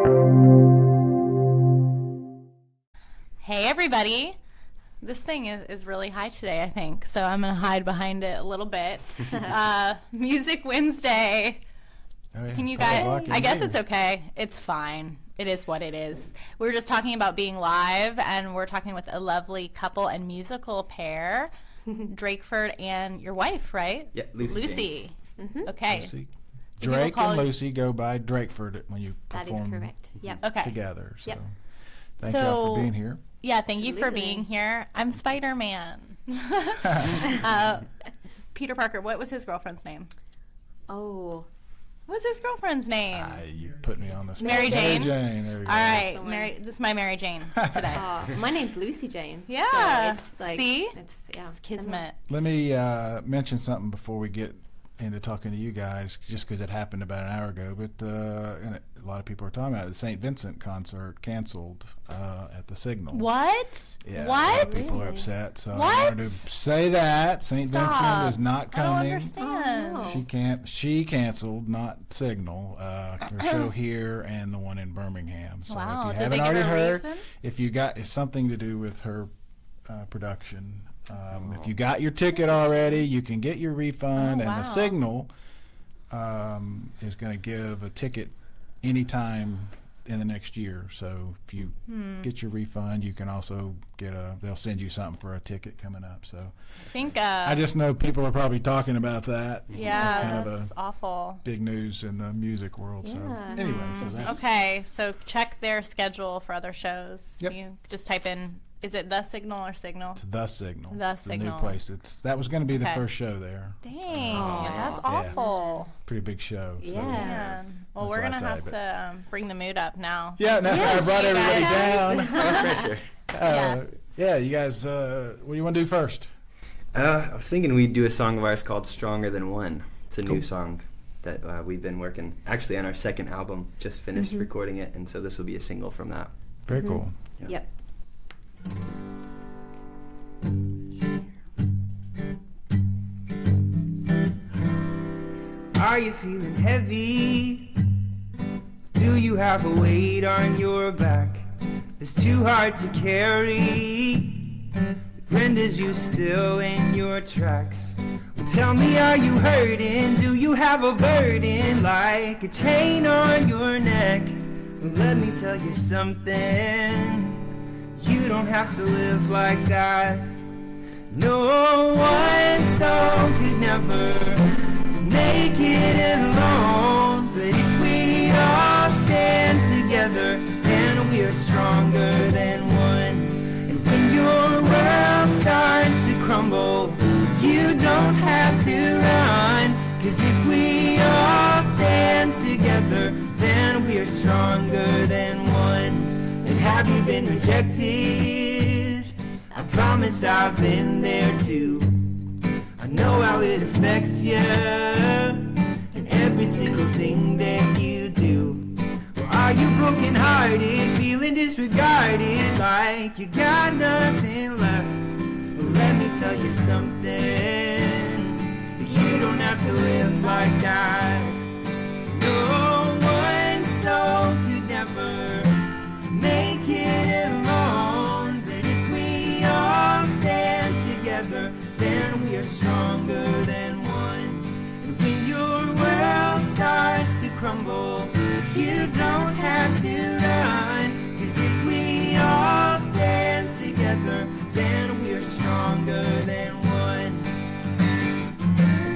Hey everybody, this thing is really high today, I think, so I'm going to hide behind it a little bit. Music Wednesday. Oh, yeah. Can you guys, I guess it's okay. It's fine. It is what it is. We were just talking about being live, and we're talking with a lovely couple and musical pair, Drakeford and your wife, right? Yeah, Lucy. Mm-hmm. Okay. Lucy. Drake and Lucy go by Drakeford when you perform. That is correct. Yep. Okay. Together. So. Yep. Thank y'all for being here. Yeah, thank you for being here. I'm Spider-Man. Peter Parker, what was his girlfriend's name? Oh. What's his girlfriend's name? You put me on the spot. Mary Jane. Mary Jane. There you go. All right, this is my Mary Jane today. My name's Lucy Jane. Yeah. So it's like, see? It's kismet. Let me mention something before we get into talking to you guys, just because it happened about an hour ago. But and a lot of people are talking about it. The St. Vincent concert canceled at the Signal. What? Yeah, what? People are upset. So what? I wanted to say that St. Vincent is not coming. I don't understand. Oh, no. She canceled, not Signal. Her show here and the one in Birmingham. So Wow. if you Did haven't they give already her a heard, reason? if you got, it's something to do with her production. If you got your ticket already, you can get your refund, and the Signal is going to give a ticket anytime in the next year. So if you get your refund, you can also get they'll send you something for a ticket coming up. So I think I just know people are probably talking about that. Yeah, that's kind that's of awful. Big news in the music world. So anyway, so that's Okay, so check their schedule for other shows. Yep. You just type in, is it The Signal or Signal? It's the Signal. The Signal. New place. That was going to be the Okay. first show there. Dang, that's awful. Pretty big show. So. Yeah. Man. Well, That's we're what I going to have say, to bring the mood up now. Yeah, now I brought everybody down. No pressure. Yeah, you guys, what do you want to do first? I was thinking we'd do a song of ours called Stronger Than One. It's a new song that we've been working, actually on our second album, just finished recording it, and so this will be a single from that. Very cool. Yep. Are you feeling heavy? Do you have a weight on your back that's too hard to carry? Renders you still in your tracks. Well, tell me, are you hurting? Do you have a burden like a chain on your neck? Well, let me tell you something. You don't have to live like that. No one soul could never make it alone. But if we all stand together, then we are stronger than one. And when your world starts to crumble, you don't have to run. 'Cause if we all stand together, then we are stronger than one. And have you been rejected? I promise I've been there too. I know how it affects you and every single thing that you do. Or are you broken-hearted, feeling disregarded, like you got nothing left? Well, let me tell you something. You don't have to live like that. No one soul could never make it alone. But if we all stand together, then we are stronger than one. And when your world starts to crumble, you don't have to run. 'Cause if we all stand together, then we are stronger than one.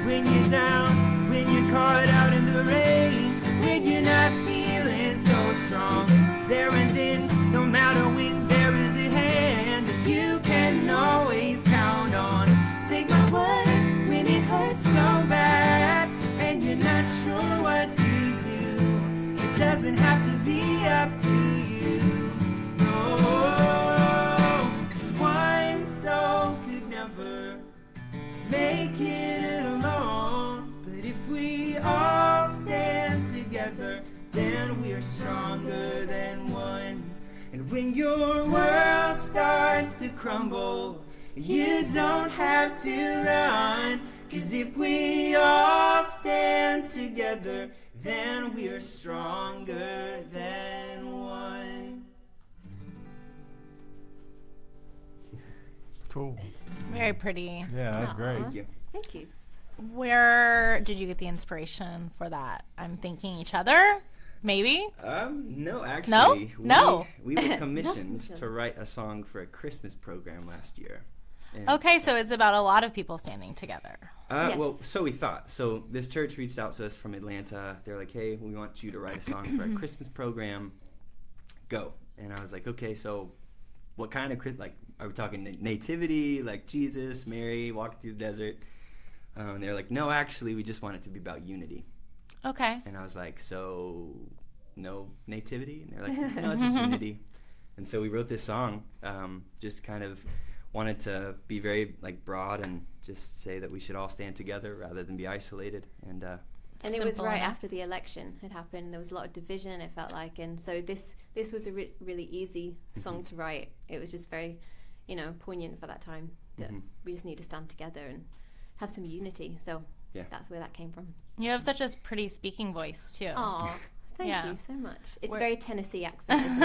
When you're down, when you're caught out in the rain, when you're not feeling so strong, there and then, no matter when, there is a hand that you can always count on. Take my word when it hurts so bad and you're not sure what to do. It doesn't have to be up to you. No, 'cause one soul could never make it alone. But if we all stand together, then we are stronger than one. And when your world starts to crumble, you don't have to run. 'Cause if we all stand together, then we are stronger than Cool. Very pretty. Yeah, that's Aw. great. Thank you. Thank you. Where did you get the inspiration for that? I'm thinking each other, maybe. No, actually. No? We were commissioned to write a song for a Christmas program last year. And, Okay, so it's about a lot of people standing together. Yes. Well, so we thought. So this church reached out to us from Atlanta. They're like, hey, we want you to write a song for a Christmas program. Go. And I was like, okay, so what kind of Christmas? Like, are we talking nativity, like Jesus, Mary, walking through the desert? And they're like, no, actually, we just want it to be about unity. Okay. And I was like, so no nativity? And they're like, no, it's just unity. And so we wrote this song, just kind of wanted to be very like broad and just say that we should all stand together rather than be isolated. And And it was Simple right enough. after the election had happened. There was a lot of division, it felt like. And so this was a really easy song to write. It was just very, poignant for that time. That we just need to stand together and have some unity. So Yeah. that's where that came from. You have such a pretty speaking voice, too. Oh, thank Yeah. you so much. It's We're- very Tennessee accent, isn't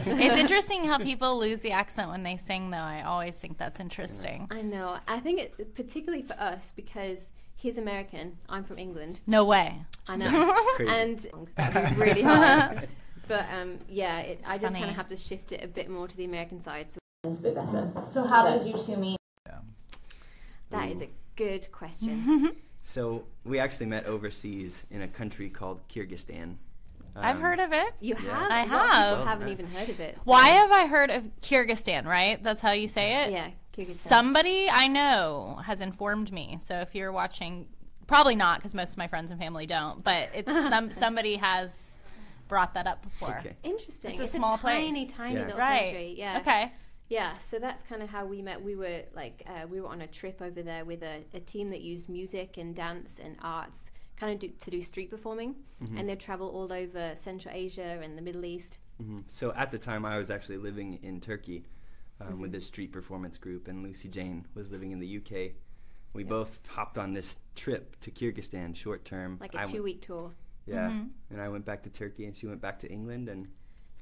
it? It's interesting how people lose the accent when they sing, though. I always think that's interesting. I know. I think it particularly for us because he's American. I'm from England. No way. I know. Crazy. And that was really hard. But I just funny. kind of have to shift it a bit more to the American side. So It's a bit better. So how did you two meet? that is a good question. so we actually met overseas in a country called Kyrgyzstan. I've heard of it. You Yeah. have? I A lot of have. people haven't even heard of it. so- Why have I heard of Kyrgyzstan, right? That's how you say it? Yeah, Kyrgyzstan. Somebody I know has informed me. So if you're watching, probably not because most of my friends and family don't, but it's somebody has brought that up before. Okay. Interesting. It's a It's small tiny, place. tiny Yeah. little Right. country. Yeah. Okay. Yeah, so that's kind of how we met. We were we were on a trip over there with a team that used music and dance and arts kind of to do street performing. And they'd travel all over Central Asia and the Middle East. So at the time, I was actually living in Turkey with this street performance group, and Lucy Jane was living in the UK. We both hopped on this trip to Kyrgyzstan, short term. Like a 2-week tour. Yeah, and I went back to Turkey, and she went back to England, and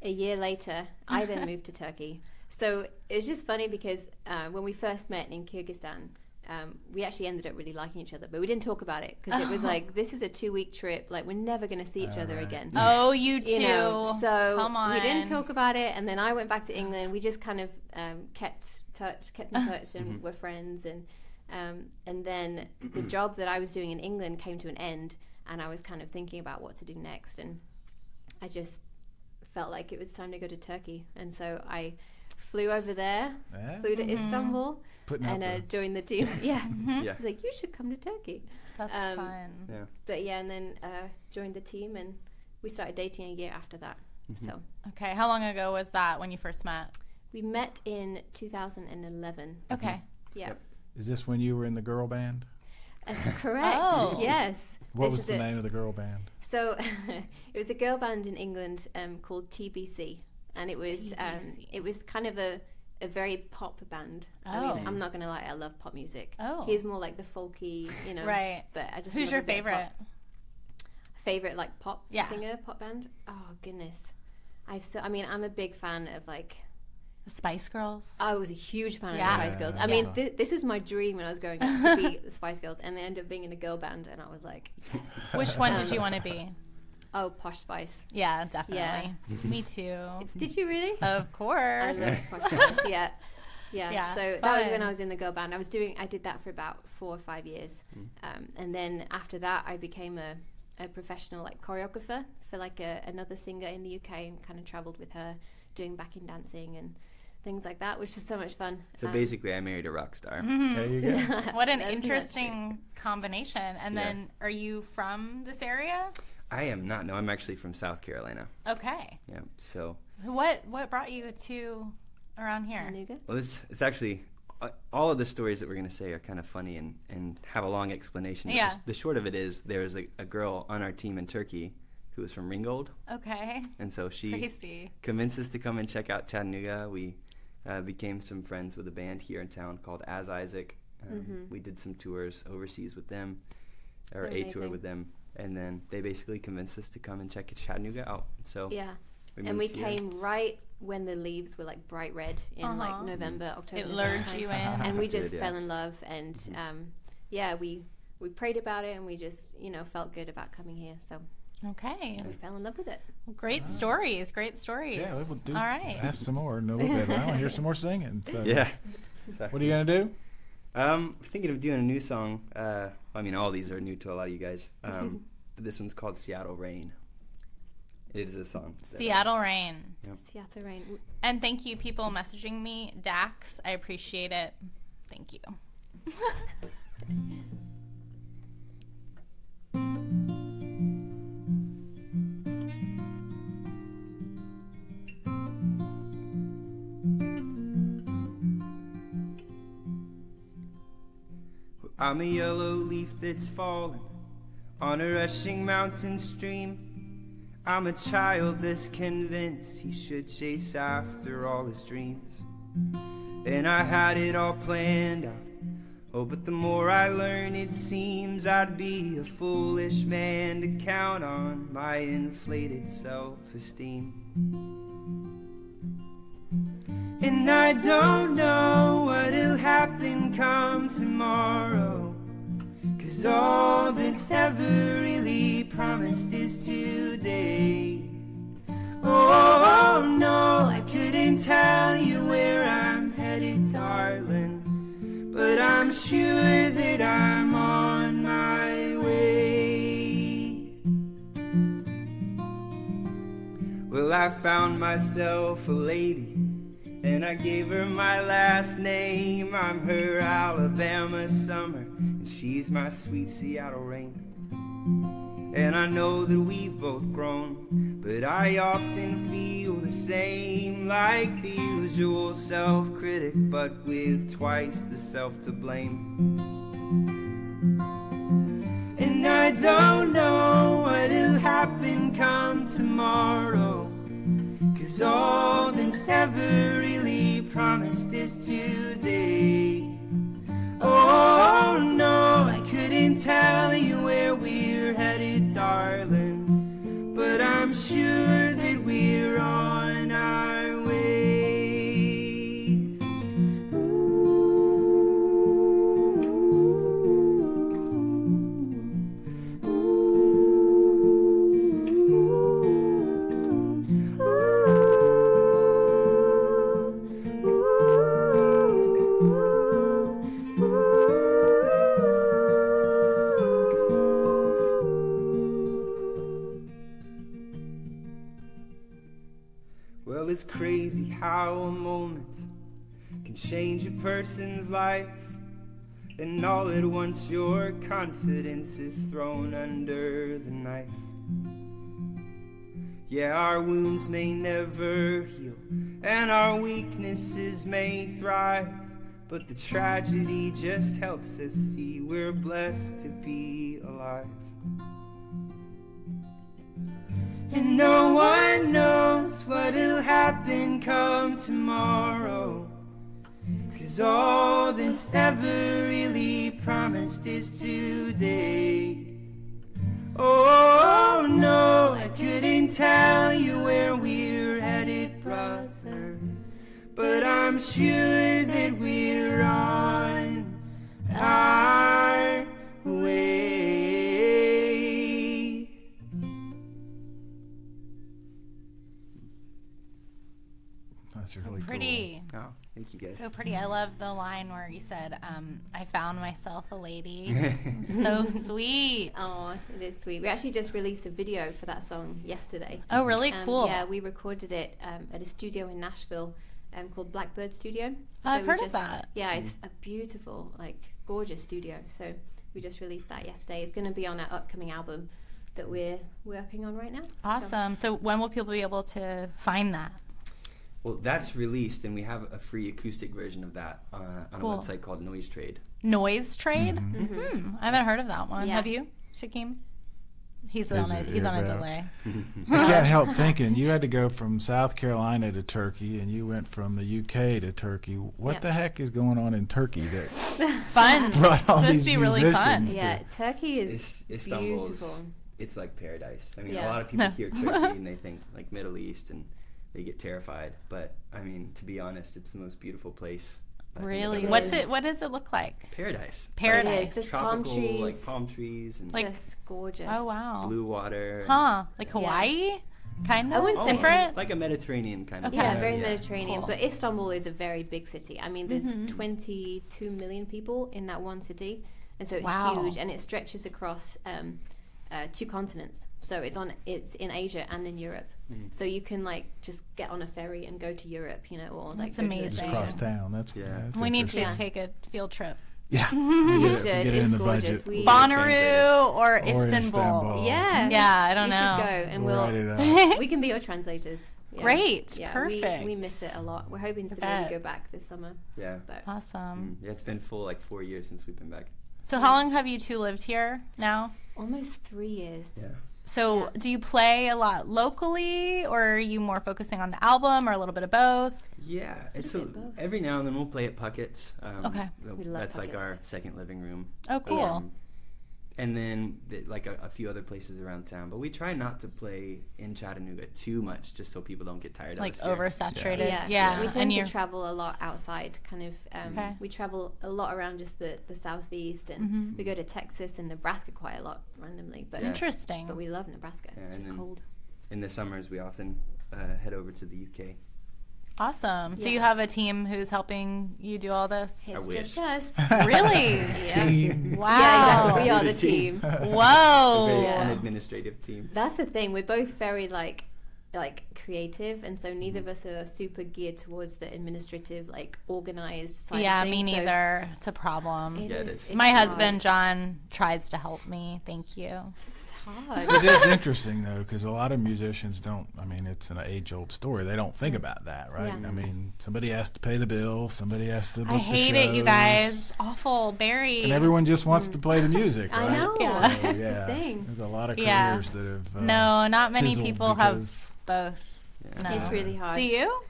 A year later, I then moved to Turkey. So it's just funny because when we first met in Kyrgyzstan, we actually ended up really liking each other, but we didn't talk about it because it was like, this is a 2-week trip. Like, we're never going to see each other again. Oh, you two. So Come on. we didn't talk about it. And then I went back to England. We just kind of kept in touch and were friends. And then the job that I was doing in England came to an end, and I was kind of thinking about what to do next. And I just felt like it was time to go to Turkey. And so I flew over there, Yeah. flew to Istanbul, Putting out and the- joined the team. Yeah. yeah, I was like, you should come to Turkey. That's fun. yeah. But yeah, and then joined the team, and we started dating a year after that. So Okay. How long ago was that when you first met? we met in 2011. Okay. Yeah, Is this when you were in the girl band? that's correct. Oh. Yes. What This was is the it. name of the girl band? So it was a girl band in England called TBC, and it was TBC. kind of a very pop band. I Oh. mean, I'm not gonna lie, I love pop music. Oh. He's more like the folky, Right. But I just Who's love your a bit of favorite? pop. Favorite like pop Yeah. singer, pop band? Oh goodness, I'm a big fan of like. The Spice Girls. I was a huge fan Yeah. of the Spice Girls. I Yeah. mean, this was my dream when I was growing up to be the Spice Girls, and they ended up being in a girl band, and I was like, yes. Which one did you want to be? Oh, Posh Spice. Yeah, definitely. Me too. Did you really? Of I course. love Posh Spice. Yeah. Yeah, So that was when fun. I was in the girl band. I did that for about 4 or 5 years, and then after that, I became a professional like choreographer for like another singer in the UK, and kind of traveled with her, doing backing dancing and things like that, which is so much fun. So basically, I married a rock star. There you go. What an That's not interesting combination. And Yeah. then, are you from this area? I am not. No, I'm actually from South Carolina. Okay. Yeah. So, What brought you to around here? Chattanooga. well, it's actually all of the stories that we're going to say are kind of funny and have a long explanation. But Yeah. The short of it is there was a girl on our team in Turkey who was from Ringgold, Okay. and so she Crazy. convinced us to come and check out Chattanooga. We became some friends with a band here in town called As Isaac. We did some tours overseas with them, or a tour Amazing. with them, and then they basically convinced us to come and check Chattanooga out. So Yeah. And we came right when the leaves were like bright red in like November, October. It lured you in. And we just fell in love. And we prayed about it, and we just, felt good about coming here. So okay. we fell in love with it. Great stories. Yeah, we'll All right. ask some more in a little bit. I want to hear some more singing. So. Yeah. What are you going to do? I'm thinking of doing a new song. All these are new to a lot of you guys. But this one's called Seattle Rain. It is a song. Seattle Rain. Yep. Seattle Rain. And thank you, people messaging me. Dax, I appreciate it. Thank you. I'm a yellow leaf that's fallen on a rushing mountain stream. I'm a child that's convinced he should chase after all his dreams. And I had it all planned out. Oh, but the more I learn, it seems I'd be a foolish man to count on my inflated self-esteem. And I don't know what'll happen come tomorrow, 'cause all that's ever really promised is today. Oh no, I couldn't tell you where I'm headed, darling, but I'm sure that I'm on my way. Well, I found myself a lady, and I gave her my last name. I'm her Alabama summer, and she's my sweet Seattle rain. And I know that we've both grown, but I often feel the same, like the usual self-critic, but with twice the self to blame. And I don't know what'll happen come tomorrow, 'cause all that's ever really promised is today. Oh no, I couldn't tell you where we're headed, darling, but I'm sure that we're on our way. Well, it's crazy how a moment can change a person's life, and all at once your confidence is thrown under the knife. Yeah, our wounds may never heal, and our weaknesses may thrive, but the tragedy just helps us see we're blessed to be alive. And no one knows what'll happen come tomorrow, 'cause all that's ever really promised is today. Oh no, I couldn't tell you where we're headed, brother, but I'm sure that we're on our way. That's really Pretty. Oh, thank you guys. So pretty. I love the line where you said, I found myself a lady. So sweet. Oh, it is sweet. We actually just released a video for that song yesterday. Oh, really? Cool. Yeah, we recorded it at a studio in Nashville called Blackbird Studio. Oh, I've heard of that. Yeah, it's a beautiful, gorgeous studio. So we just released that yesterday. It's going to be on our upcoming album that we're working on right now. Awesome. So when will people be able to find that? Well, that's released, and we have a free acoustic version of that on Cool. a website called Noise Trade. Noise Trade? I haven't heard of that one. Yeah. Have you, Shaquem? He's on a delay. I can't help thinking you had to go from South Carolina to Turkey, and you went from the UK to Turkey. What Yep. the heck is going on in Turkey that Fun. brought all Supposed these to be really fun. musicians Yeah, Turkey is Istanbul is beautiful. it's like paradise. I mean, Yeah. a lot of people hear Turkey and they think like Middle East and they get terrified. But I mean, to be honest, it's the most beautiful place. I think I've Really? ever What been. does it look like? Paradise. Paradise. There's palm Tropical, trees. like palm trees and Like- Just gorgeous. Oh wow. blue water. and- Huh? Like Hawaii? Kind I of wouldn't say different. Like a Mediterranean kind of. Okay. Yeah, vibe, very Mediterranean. Cool. But Istanbul is a very big city. I mean, there's Mm-hmm. 22 million people in that one city, and so it's Wow. huge, and it stretches across 2 continents. So it's in Asia and in Europe. So you can like just get on a ferry and go to Europe, you know, or like That's go to the amazing. Just Asia. across town. That's Yeah. that's We need to interesting. take a field trip. Yeah, You we should. get it It's in the gorgeous. budget. We- Bonnaroo or Or Istanbul? Istanbul. Yeah. Yeah, I don't you know. should go, and We'll write we'll it out. we can be your translators. Yeah. Great, Yeah, perfect. We miss it a lot. We're hoping to bet. maybe go back this summer. Yeah. But Awesome. Yeah, it's been full like 4 years since we've been back. So how long have you two lived here now? almost 3 years. Yeah. So Yeah. do you play a lot locally, or are you more focusing on the album, or a little bit of both? Yeah, it's bit of both. every now and then we'll play at Puckett's. Okay. We love That's like Puckett's. our second living room. Oh, cool. And then like a few other places around town, but we try not to play in Chattanooga too much, just so people don't get tired Like of us here. oversaturated. Yeah, Yeah. we And tend to you're travel a lot outside. Kind of, Okay. we travel a lot around just the southeast, and we go to Texas and Nebraska quite a lot randomly. But Yeah. interesting. but we love Nebraska. Yeah, It's and just then- cold. In the summers, we often head over to the UK. Awesome. So you Yes. have a team who's helping you do all this? It's wish. just us. Really? Yeah. Team. Wow. Yeah, exactly. We are We're the the team. team. A very Whoa. Yeah. unadministrative team. That's the thing. We're both very like creative, and so neither of us are super geared towards the administrative, like organized side Yeah, of me things. So neither. It's a problem. Yeah, it is. it's My hard. husband, John, tries to help me. Thank you. It's hard. It is interesting though, because a lot of musicians don't. I mean, it's an age-old story. They don't think about that, right? Yeah. I mean, somebody has to pay the bill. Somebody has to book I the hate it, you shows, guys. Awful. Barry. And everyone just wants to play the music, I right? know. Yeah. That's yeah, the thing. there's a lot of careers Yeah. that have. No, not many fizzled people have because- both. Yeah. No. It's really hard. Do you?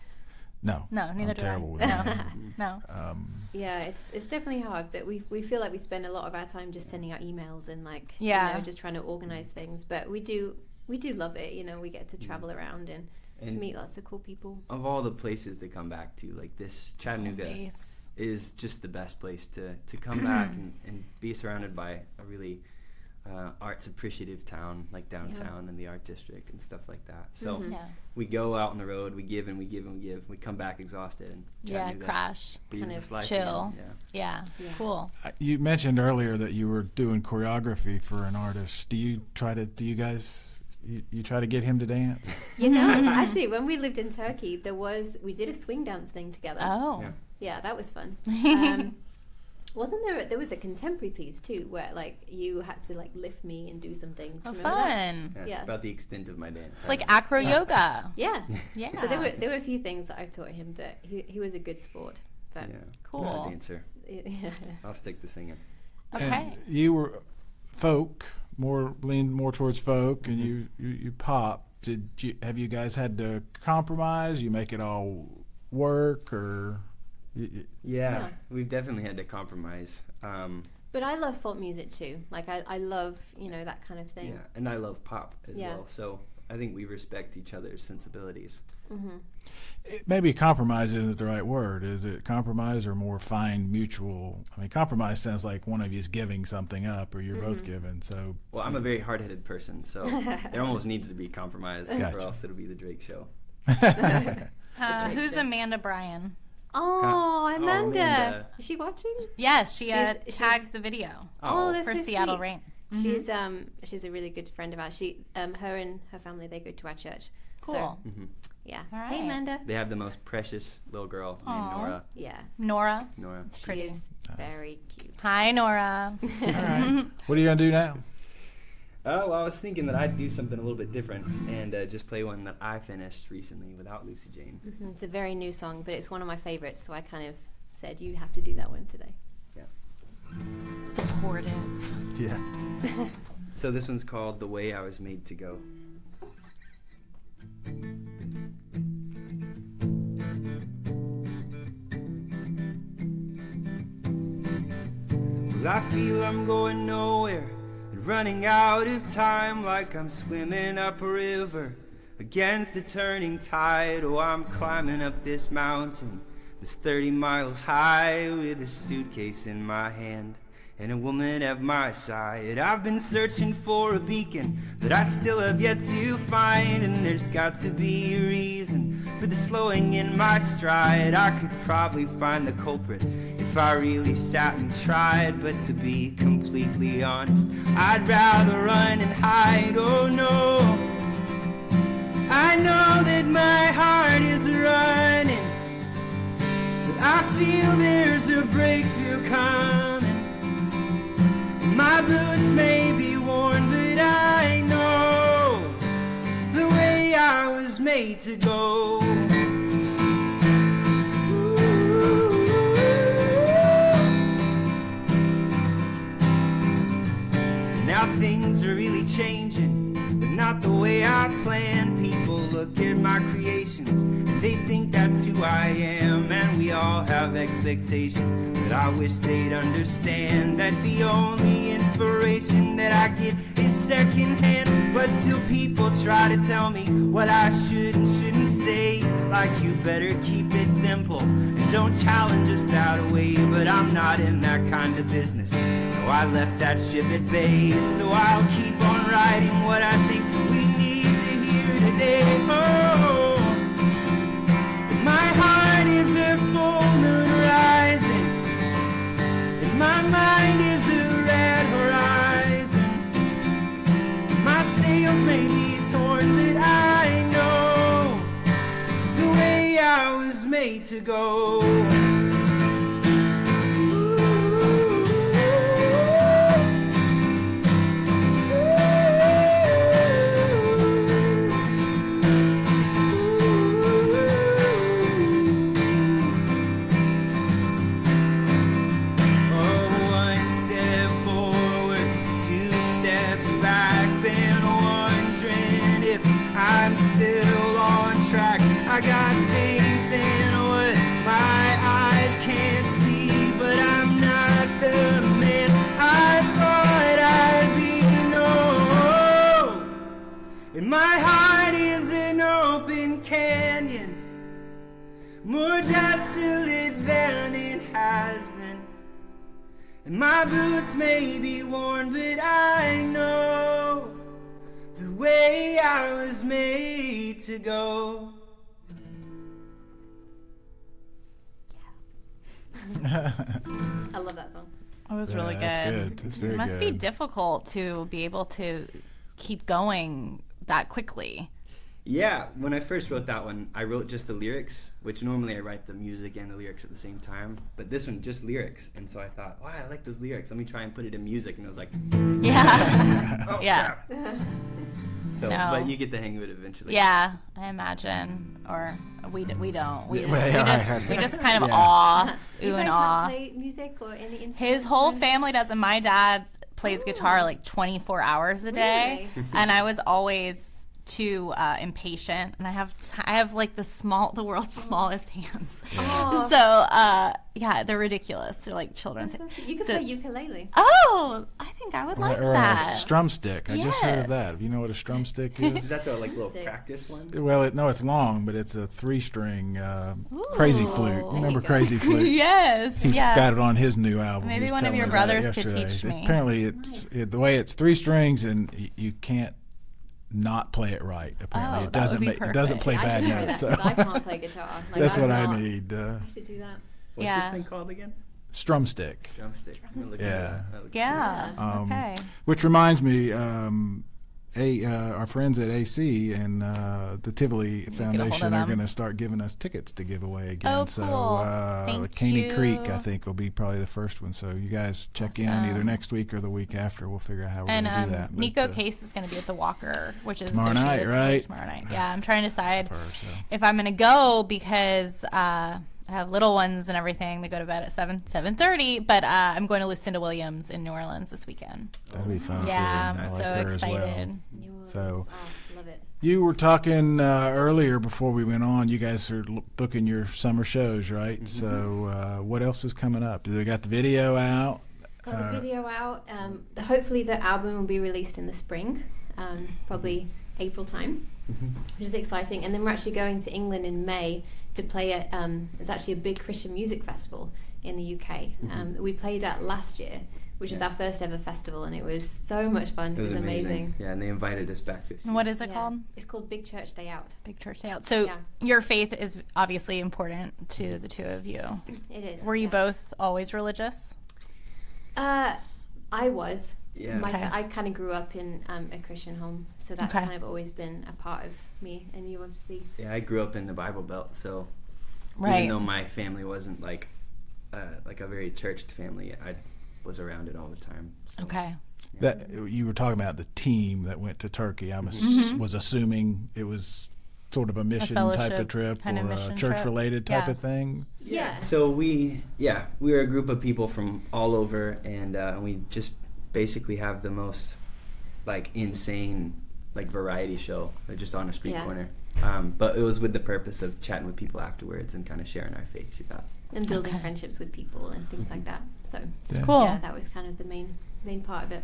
No. No, neither I'm do terrible I. with No. that. No. Yeah, it's definitely hard, but we feel like we spend a lot of our time just sending out emails and like Yeah. you know, just trying to organize things. But we do love it. You know, we get to travel around and And meet lots of cool people. of all the places to come back to, like this Chattanooga Base. is just the best place to come back and be surrounded by a really arts appreciative town like downtown and the art district and stuff like that. So Mhm. Yeah. we go out on the road, we give and we give and we give. We come back exhausted and Yeah, Chattanooga crash. breathes kind its of life chill. again. Yeah. Yeah. Cool. You mentioned earlier that you were doing choreography for an artist. Do you guys try to get him to dance? You know, actually, when we lived in Turkey, we did a swing dance thing together. Oh. Yeah. Yeah, that was fun. Wasn't there was a contemporary piece too where like you had to like lift me and do some things. Oh, Remember that? fun. Yeah, it's Yeah. about the extent of my dance. It's like acro yoga. Yeah. Yeah. So there were a few things that I taught him, but he was a good sport. But yeah, Cool. not a dancer. yeah. I'll stick to singing. Okay. And you were folk, leaned more towards folk, and you pop. Have you guys had to compromise? You make it all work, or? Yeah, we've definitely had to compromise. But I love folk music too. Like I love, you know, that kind of thing. Yeah, and I love pop as Yeah. well. So I think we respect each other's sensibilities. Maybe compromise isn't the right word. Is it compromise or more find mutual? I mean, compromise sounds like one of you's giving something up, or you're both giving. So Well, I'm a very hard-headed person, so there almost needs to be compromise, Gotcha. or else it'll be the Drake show. Who's Amanda Bryan? Oh, Amanda. Amanda. Is she watching? Yes, she She's- tagged the video Oh, that's for so Seattle sweet. Rain. She's a really good friend of ours. She her and her family, they go to our church. Cool. So, Mm-hmm. yeah. All Hey right. Amanda. They have the most precious little girl Aw. named Nora. Yeah. Nora. Nora. It's She pretty. is very cute. Hi, Nora. all right, what are you gonna do now? Oh, well, I was thinking that I'd do something a little bit different and just play one that I finished recently without Lucy Jane. It's a very new song, but it's one of my favorites, so I kind of said you have to do that one today. Supportive. Yeah. So this one's called The Way I Was Made to Go. Well, I feel I'm going nowhere. And running out of time like I'm swimming up a river against a turning tide. Oh, I'm climbing up this mountain that's 30 miles high with a suitcase in my hand and a woman at my side. I've been searching for a beacon that I still have yet to find, and there's got to be a reason for the slowing in my stride. I could probably find the culprit if I really sat and tried, but to be completely honest, I'd rather run and hide. Oh no, I know that my heart is running, but I feel there's a breakthrough coming. My boots may be worn, but I know the way I was made to go. Now things are really changing, but not the way I planned. People look at my creations and they think that's who I am, and we all have expectations, but I wish they'd understand that the only inspiration that I get is secondhand. But still people try to tell me what I should and shouldn't say, like you better keep it simple and don't challenge us that way. But I'm not in that kind of business, no, I left that ship at bay. So I'll keep on writing what I think we need to hear today. Oh, my heart is a full moon rising, and my mind is a red horizon. My sails may be torn, but I know the way I was made to go. I'm still on track. I got faith in what my eyes can't see, but I'm not the man I thought I'd be. No, and my heart is an open canyon, more desolate than it has been. And my boots may be worn, but I know the way I was made to go. I love that song. It was really good. That's good. It's very It must good. be difficult to be able to keep going that quickly. Yeah, when I first wrote that one, I wrote just the lyrics, which normally I write the music and the lyrics at the same time. But this one, just lyrics. And so I thought, wow, I like those lyrics. Let me try and put it in music. And I was like, Yeah. oh, Yeah. crap. So, No. but you get the hang of it eventually. Yeah, I imagine. Or we don't. We Yeah, we just kind of Yeah. awe, You ooh guys and not awe. play music or any instruments? His whole or anything? family does, and my dad plays guitar like 24 hours a day. Really? And I was always too impatient, and I have like the world's smallest hands. Oh. So yeah, they're ridiculous. They're like children's. That's so cute. You could So play it's- ukulele. Oh, I think I would like or that. a strum stick. I just heard of Yes. that. You know what a strum stick Is is? that the like little Stick. practice one? Well, no, it's long, but it's a 3-string crazy Ooh. flute. There Remember you go. Crazy Flute? Yes. He's yeah. got it on his new album. Maybe He was one of telling your me about it brothers could yesterday. teach me. Apparently, the way it's 3 strings, and you can't not play it right. Apparently, Oh, it that would doesn't be it doesn't perfect. play I bad should try notes. that, 'cause I can't play guitar. Like, That's I'm what I not- need. I should do that. What's Yeah. this thing called again? Strum stick. Drumstick. I'm gonna look Yeah. it up. That looks Yeah. Okay. Which reminds me, our friends at AC and the Tivoli get a hold Foundation of are them. going to start giving us tickets to give away again. Oh, So cool. Thank Caney Creek, I you. think, will be probably the first one. So you guys check in either Awesome. next week or the week after. We'll figure out how we're And going to do that. But, Nico Case is going to be at the Walker, which is Tomorrow night, associated right? tomorrow night. Yeah, I'm trying to decide for her, so. if I'm going to go because I have little ones and everything. They go to bed at 7:30. But I'm going to Lucinda Williams in New Orleans this weekend. That'll be fun Yeah, too. I I'm like so her as well. excited. New Orleans. So- Oh, love it. You were talking earlier before we went on. You guys are booking your summer shows, right? So what else is coming up? Do they got the video out? got the video out. Hopefully the album will be released in the spring, probably April time, which is exciting. And then we're actually going to England in May to play at, it's actually a big Christian music festival in the UK. We played at last year, which is our first ever festival, and it was so much fun. It was amazing. Yeah, and they invited us back this year. What is it called? It's called Big Church Day Out. Big Church Day Out. So your faith is obviously important to the two of you. It is. Were you both always religious? I was. Yeah. I kind of grew up in a Christian home, so that's kind of always been a part of me. And you obviously. Yeah, I grew up in the Bible Belt, so even though my family wasn't like a very churched family, I was around it all the time. So. Okay. That you were talking about the team that went to Turkey. I was assuming it was sort of a mission type of trip or a church-related type of thing. Yeah. So we were a group of people from all over, and we just basically have the most like insane like variety show just on a street corner. But it was with the purpose of chatting with people afterwards and kind of sharing our faith through that. And building friendships with people and things like that. So cool. Yeah, that was kind of the main part of it.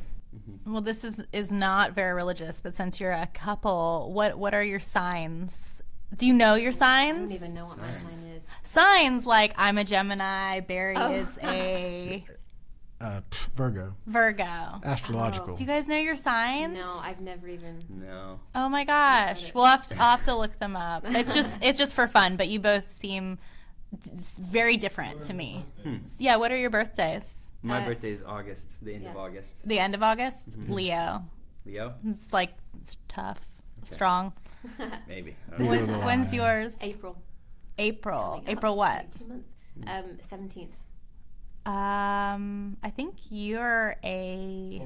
Well, this is not very religious, but since you're a couple, what are your signs? Do you know your signs? I don't even know what my sign is. Signs like I'm a Gemini, Barry is a Virgo. Astrological. Do you guys know your signs? No, I've never even. No. Oh my gosh. I'll have to look them up. It's just for fun, but you both seem very different to me. Yeah, what are your birthdays? My birthday is August, the end of August. The end of August? Leo. Leo? It's tough. Strong. Maybe. When's yours? April. April what? Like 2 months. 17th. I think you're a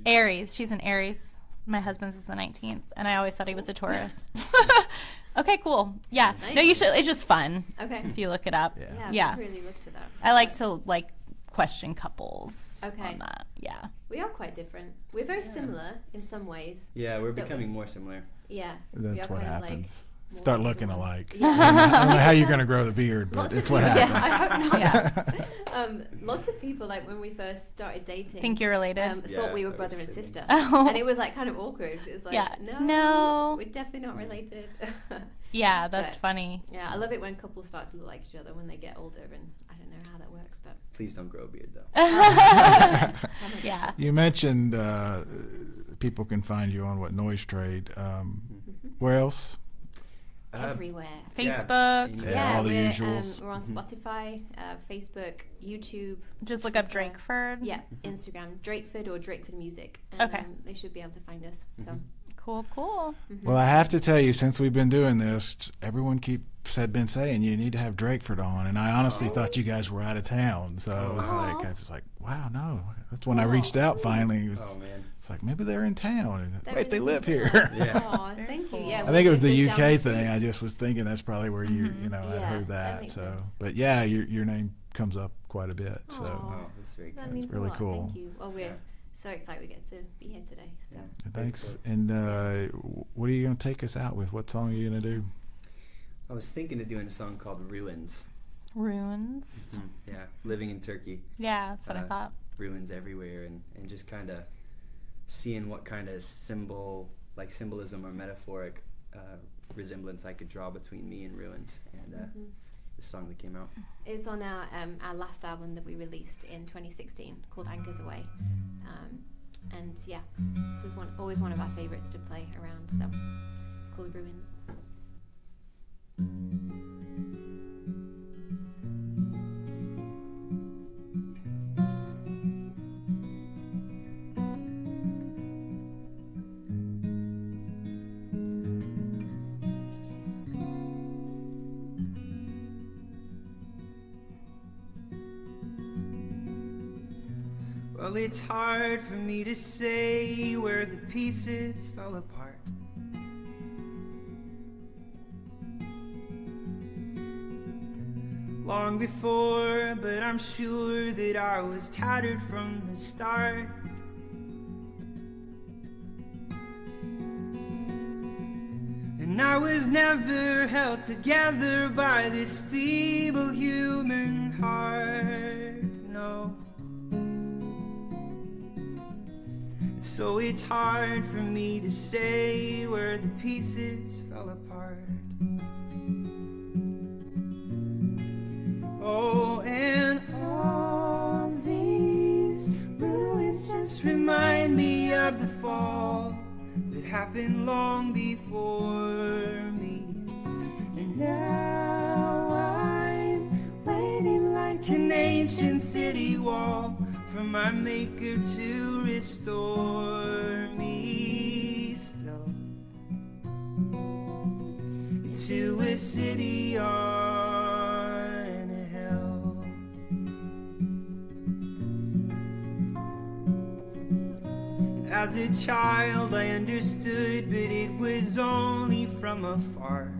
Aries. She's an Aries. My husband's is the 19th, and I always thought he was a Taurus. Okay, cool. Yeah. Nice. No, you should. It's just fun. Okay. If you look it up. Yeah. I've really looked at that. I like to question couples. Okay. On that. Yeah. We are quite different. We're very similar in some ways. Yeah, we're becoming more similar. Yeah. That's what happens. Like start looking alike. Yeah. I don't know how you're going to grow the beard, but it's what happens. Yeah, I don't know. Lots of people, like when we first started dating, Think you're related? thought we were brother and sister, Oh. and it was like kind of awkward. It was like, no, we're definitely not related. Yeah, that's But, funny. Yeah, I love it when couples start to look like each other when they get older, and I don't know how that works, but Please don't grow a beard, though. Yeah. You mentioned people can find you on Noise Trade. Where else? everywhere. Facebook. Yeah, all the we're, usuals. We're on Spotify, Facebook, YouTube. Just look up Drakeford. Yeah, Instagram, Drakeford or Drakeford Music. Okay. They should be able to find us. So. Cool. Well, I have to tell you, since we've been doing this, everyone had been saying you need to have Drakeford on, and I honestly thought you guys were out of town. So I was like, wow, no. That's when I reached out finally. It's like maybe they're in town. Wait, they live here. Yeah. Thank you. Yeah, I think it was the UK thing. I just was thinking that's probably where you I heard that. So, sense. but yeah, your name comes up quite a bit. So That's very That good. means really a lot. cool. Thank you. Well, we're so excited we get to be here today. So. thanks. And what are you going to take us out with? What song are you going to do? I was thinking of doing a song called Ruins. Ruins. Yeah, living in Turkey. Yeah, that's what I thought. Ruins everywhere, and just kind of seeing what kind of symbolism or metaphoric resemblance I could draw between me and ruins, and this song that came out. It's on our last album that we released in 2016 called Anchors Away. And yeah, this was always one of our favorites to play around, so it's called Ruins. Well, it's hard for me to say where the pieces fell apart. Long before, but I'm sure that I was tattered from the start. And I was never held together by this feeble human heart, no. So it's hard for me to say where the pieces fell apart. Oh, and all these ruins just remind me of the fall that happened long before me. And now I'm waiting like an ancient city wall for my maker to restore me still to a city on a hill. As a child I understood, but it was only from afar.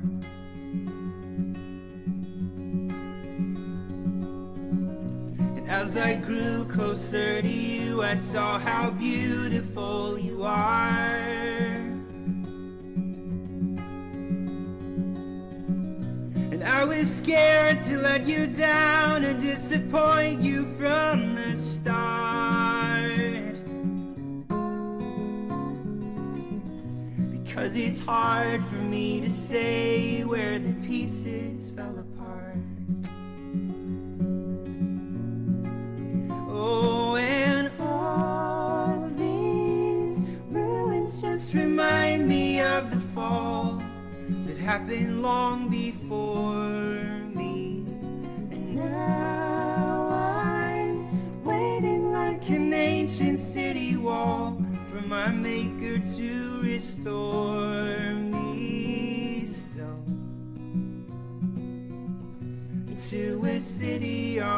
As I grew closer to you, I saw how beautiful you are. And I was scared to let you down or disappoint you from the start. Because it's hard for me to say where the pieces fell apart. Oh, and all these ruins just remind me of the fall that happened long before me. And now I'm waiting like an ancient city wall for my maker to restore me still to a city on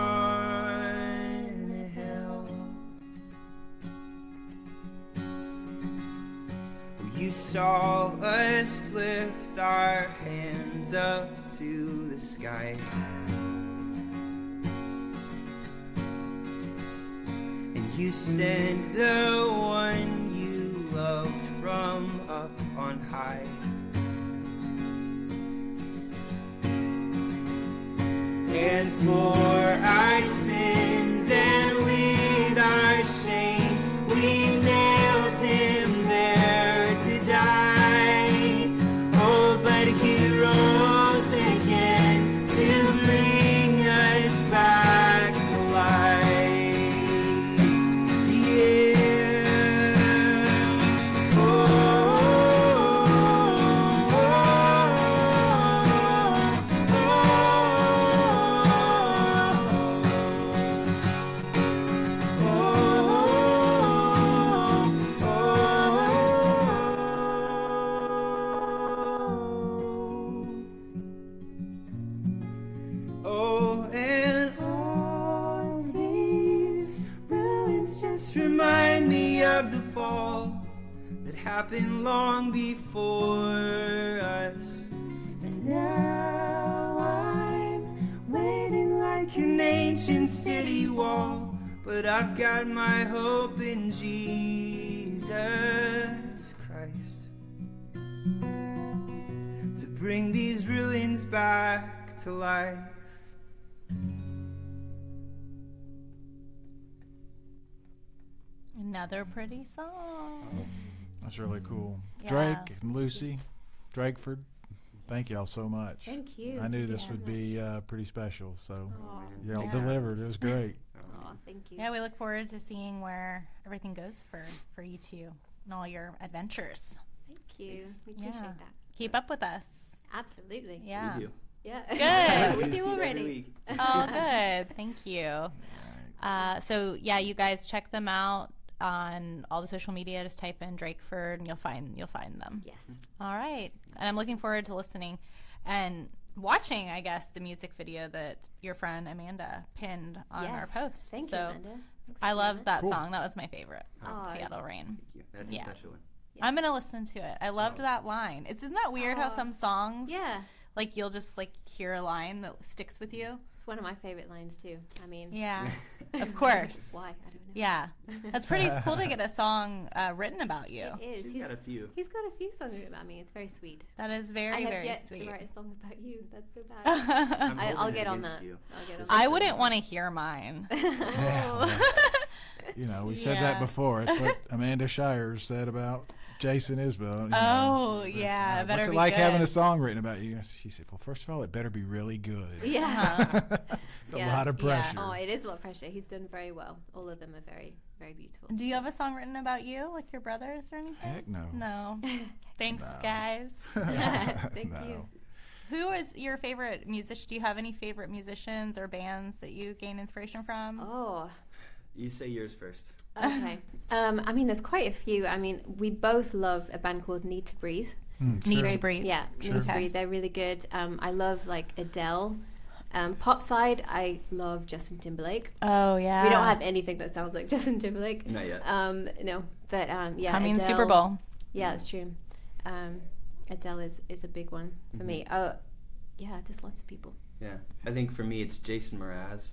a hill. You saw us lift our hands up to the sky, and you sent the one you loved from up on high. And for our sins and with our shame, we nailed him there to die. Oh, but he rose again to bring us back to life. Yeah. Oh, and all these ruins just remind me of the fall that happened long before us. And now I'm waiting like an ancient city wall, but I've got my hope in Jesus Christ to bring these ruins back to life. Another pretty song. That's really cool. Yeah. Drake and Lucy, Drakeford, thank y'all so much. Thank you. I knew this Yeah, would be pretty special, so Aw. y'all Yeah. delivered. It was great. Aw, thank you. Yeah, we look forward to seeing where everything goes for you two and all your adventures. Thank you. Thanks. We appreciate Yeah. that. Keep up with us. Absolutely. Yeah. We do. Yeah. Good. We do Every already. week. Oh, good. Thank you. So yeah, you guys check them out on all the social media. Just type in Drakeford and you'll find them. Yes. All right. And I'm looking forward to listening and watching, I guess, the music video that your friend Amanda pinned on our Yes. post. Thank so you, Amanda. Thanks for I doing love that Cool. song. That was my favorite. Aw. Seattle Rain. Thank you. That's Yeah. a special one. I'm gonna listen to it. I loved Wow. that line. Isn't that weird how Aw. some songs, Yeah. like you'll just like hear a line that sticks with you? It's one of my favorite lines too. I mean, Yeah, of course. Why? I don't know. Yeah, that's pretty cool to get a song written about you. It is. She's got a few. He's got a few songs written about me. It's very sweet. That is I very, have very yet sweet. to write a song about you. That's so bad. I'm I'll holding get it on against that. you. I'll get on I that. wouldn't want to hear mine. Oh. we said that before. It's what Amanda Shires said about Jason Isbell. Yeah, it better what's it be like good. having a song written about you? She said, well, first of all, it better be really good. Yeah. It's a lot of pressure. Oh, it is a lot of pressure. He's done very well. All of them are very, very beautiful. Do you have a song written about you, like your brothers or anything? Heck no. No. Thanks, guys. Thank you. Who is your favorite musician? Do you have any favorite musicians or bands that you gain inspiration from? Oh. You say yours first. Okay. I mean, there's quite a few. I mean, we both love a band called Need to Breathe. Need to Breathe. Yeah, Need to Breathe. They're really good. I love like Adele. Pop side, I love Justin Timberlake. Oh yeah. We don't have anything that sounds like Justin Timberlake. Not yet. No, but yeah. Coming Adele, Super Bowl. Yeah, that's true. Adele is a big one for me. Oh, yeah, just lots of people. Yeah, I think for me it's Jason Mraz.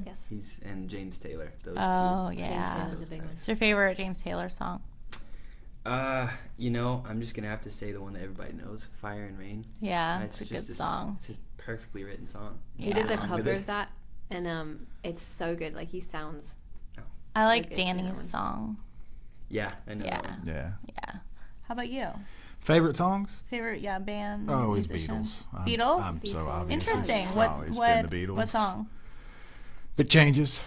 Yes. And James Taylor. Those two. Oh James yeah. Taylor's a big one. What's your favorite James Taylor song? I'm just gonna have to say the one that everybody knows, "Fire and Rain." Yeah, it's a good song. It's a perfectly written song. He does a cover of that, and it's so good. Like he sounds. I like good, Danny's song. Yeah, I know. Yeah. That one. Yeah. How about you? Favorite songs? Favorite, band. Oh, it's musician? Beatles. Beatles? I'm so Beatles. obviously Interesting. it's What always what been the Beatles. what song? It changes.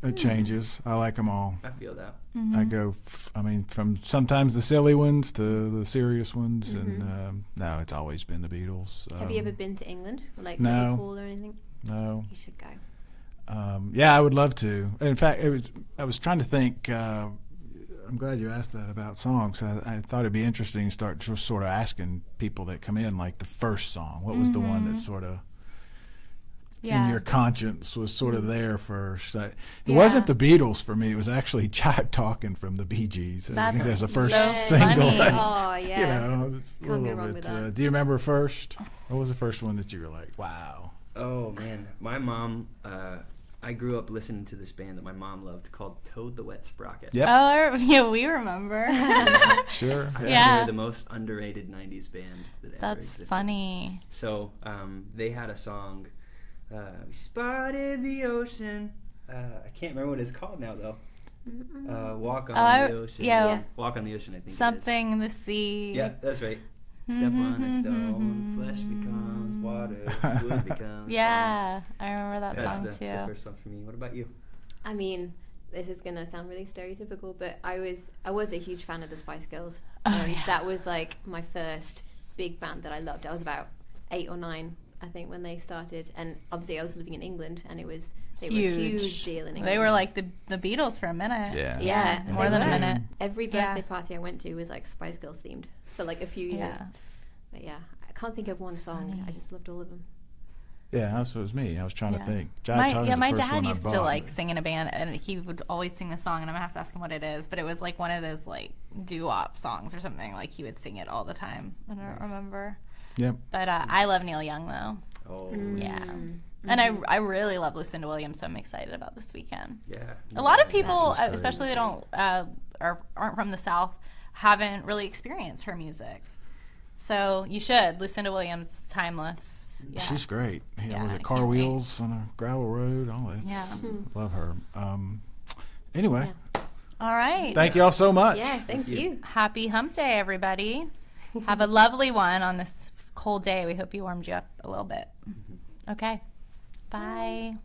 It changes. I like them all. I feel that. Mm-hmm. I go, from sometimes the silly ones to the serious ones, and no, it's always been the Beatles. Have you ever been to England, like no. Liverpool or anything? No. You should go. Yeah, I would love to. In fact, I was trying to think. I'm glad you asked that about songs. I thought it'd be interesting to start just sort of asking people that come in, like the first song. What was the one that sort of in your conscience was sort of there first? It wasn't the Beatles for me. It was actually Jive Talking from the Bee Gees. I think that's the first single. funny. Oh yeah. It's a Can't go little wrong bit. with that. Do you remember first? What was the first one that you were like, wow? Oh man, my mom. I grew up listening to this band that my mom loved called Toad the Wet Sprocket. Yep. Oh, yeah, we remember. Sure. I think Yeah. they're the most underrated '90s band that ever That's existed. funny. So they had a song. We spotted the ocean. I can't remember what it's called now though. Walk on the ocean. yeah. Walk on the ocean. I think. Something in the sea. Yeah, that's right. Step on a stone, flesh becomes water, wood becomes. Yeah, I remember that That's song the too. first one for me. What about you? I mean, this is gonna sound really stereotypical, but I was a huge fan of the Spice Girls. That was like my first big band that I loved. I was about 8 or 9, I think, when they started, and obviously I was living in England, and they were a huge deal in England. They were like the Beatles for a minute. Yeah. Yeah, more than a minute. Every Yeah. birthday party I went to was like Spice Girls themed for like a few years. Yeah. But yeah, I can't think of one song. funny. I just loved all of them. Yeah, that's what it was me. I was trying to think. My dad used to like sing in a band, and he would always sing a song, and I'm gonna have to ask him what it is, but it was like one of those like doo-wop songs or something. Like he would sing it all the time. I don't remember. Yep. But I love Neil Young though. Oh, Yeah. And I really love Lucinda Williams, so I'm excited about this weekend. yeah. A lot of people, That's especially they don't aren't from the South, haven't really experienced her music. So you should. Lucinda Williams, timeless. Yeah. She's great. Yeah, Was I it can't Car wait. Wheels on a gravel road? All that. Yeah. Love her. Anyway, All right. thank you all so much. Yeah, thank you. Happy Hump Day, everybody. Have a lovely one on this cold day. We hope you warmed you up a little bit. Okay. Bye.